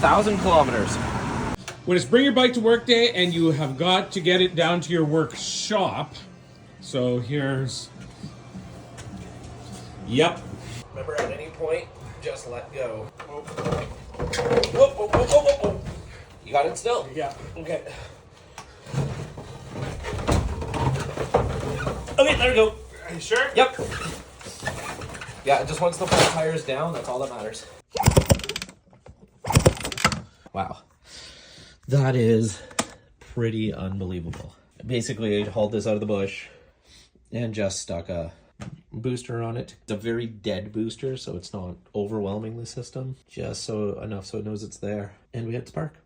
1,000 kilometers. When it's bring your bike to work day and you have got to get it down to your workshop. So here's, yep. Remember, at any point, just let go. Whoa, whoa, whoa, whoa, whoa, whoa. You got it still? Yeah. Okay. Okay, there we go. Are you sure? Yep. Yeah, just once the front tire is down, that's all that matters. Wow. That is pretty unbelievable. Basically, I hauled this out of the bush and just stuck a booster on it. It's a very dead booster, so it's not overwhelming the system. Just enough so it knows it's there. And we hit spark.